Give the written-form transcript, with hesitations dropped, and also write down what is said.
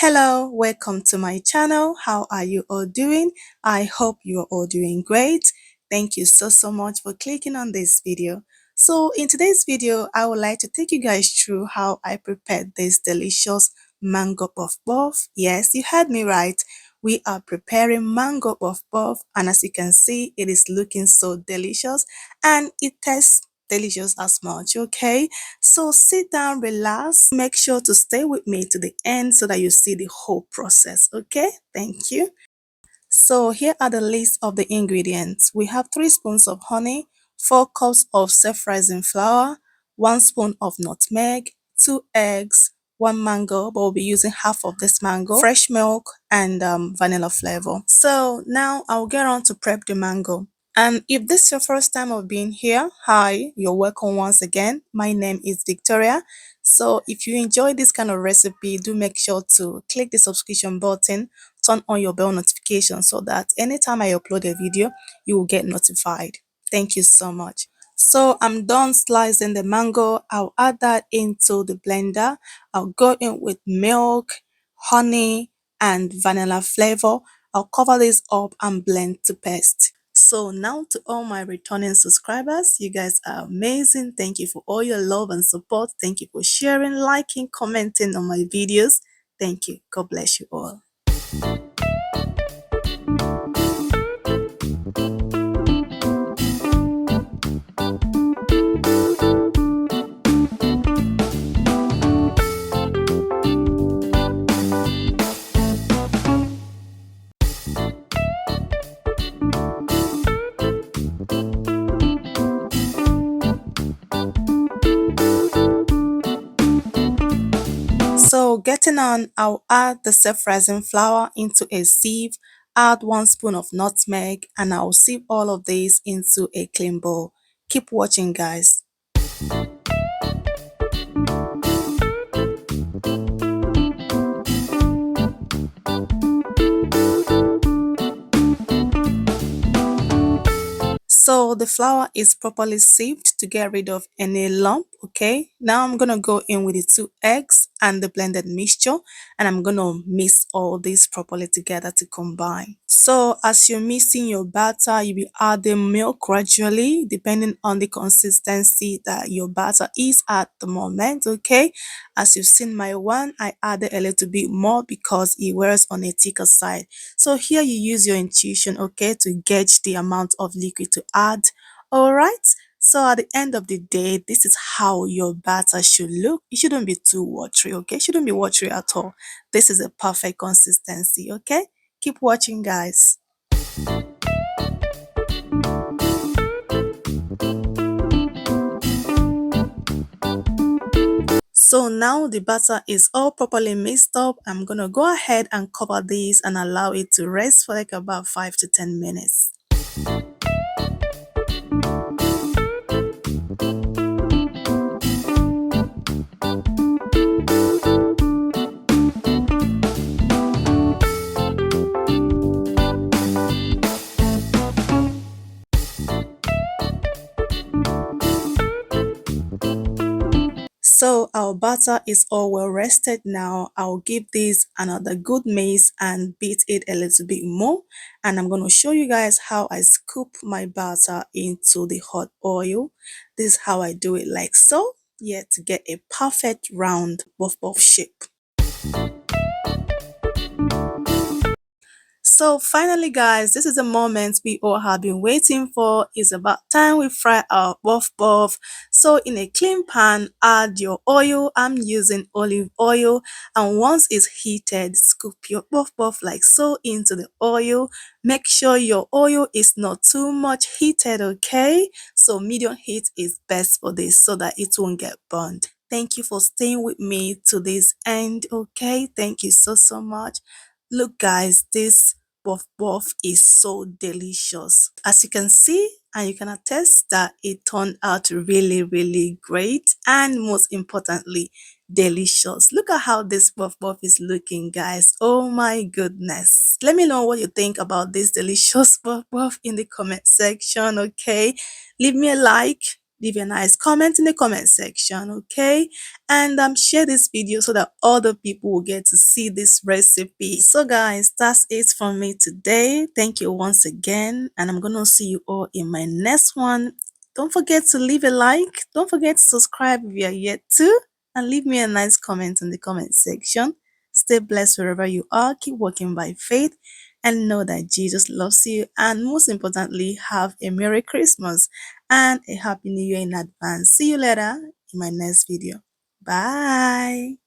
Hello, welcome to my channel. How are you all doing? I hope you are all doing great. Thank you so much for clicking on this video. So in today's video, I would like to take you guys through how I prepared this delicious mango puff puff. Yes, you heard me right. We are preparing mango puff puff, and as you can see, it is looking so delicious and it tastes delicious as much. Okay, so sit down, relax, make sure to stay with me to the end so that you see the whole process. Okay, thank you. So here are the list of the ingredients. We have 3 spoons of honey, 4 cups of self-rising flour, 1 spoon of nutmeg, 2 eggs, 1 mango, but we'll be using half of this mango, fresh milk, and vanilla flavor. So now I'll get on to prep the mango. And if this is your first time of being here, hi, you're welcome once again. My name is Victoria. So if you enjoy this kind of recipe, do make sure to click the subscription button, turn on your bell notification so that anytime I upload a video, you will get notified. Thank you so much. So I'm done slicing the mango. I'll add that into the blender. I'll go in with milk, honey, and vanilla flavor. I'll cover this up and blend to paste. So now to all my returning subscribers, you guys are amazing. Thank you for all your love and support. Thank you for sharing, liking, commenting on my videos. Thank you. God bless you all. So getting on, I'll add the self-rising flour into a sieve, add 1 spoon of nutmeg, and I'll sieve all of these into a clean bowl. Keep watching, guys. So the flour is properly sieved to get rid of any lump. Okay, now I'm gonna go in with the 2 eggs and the blended mixture, and I'm gonna mix all this properly together to combine. So as you're mixing your batter, you'll be adding milk gradually depending on the consistency that your batter is at the moment. Okay, as you've seen my one, I added a little bit more because it was on a thicker side. So here you use your intuition, okay, to gauge the amount of liquid to add. All right. So at the end of the day, this is how your batter should look. It shouldn't be too watery, okay? It shouldn't be watery at all. This is a perfect consistency, okay? Keep watching, guys. So now the batter is all properly mixed up. I'm gonna go ahead and cover this and allow it to rest for like about 5 to 10 minutes. So our batter is all well rested now. I'll give this another good mix and beat it a little bit more. And I'm going to show you guys how I scoop my batter into the hot oil. This is how I do it, like so. Yeah, to get a perfect round puff shape. So finally, guys, this is the moment we all have been waiting for. It's about time we fry our puff puff. So in a clean pan, add your oil. I'm using olive oil, and once it's heated, scoop your puff puff like so into the oil. Make sure your oil is not too much heated, okay? So medium heat is best for this so that it won't get burned. Thank you for staying with me to this end, okay? Thank you so much. Look, guys, this puff puff is so delicious. As you can see, and you can attest that it turned out really great, and most importantly, delicious. Look at how this puff puff is looking, guys. Oh my goodness. Let me know what you think about this delicious puff puff in the comment section, okay? Leave me a like, leave a nice comment in the comment section, okay? And share this video so that other people will get to see this recipe. So guys, that's it from me today. Thank you once again, and I'm gonna see you all in my next one. Don't forget to leave a like. Don't forget to subscribe if you are yet to, and leave me a nice comment in the comment section. Stay blessed wherever you are. Keep walking by faith and know that Jesus loves you. And most importantly, have a Merry Christmas and a Happy New Year in advance. See you later in my next video. Bye.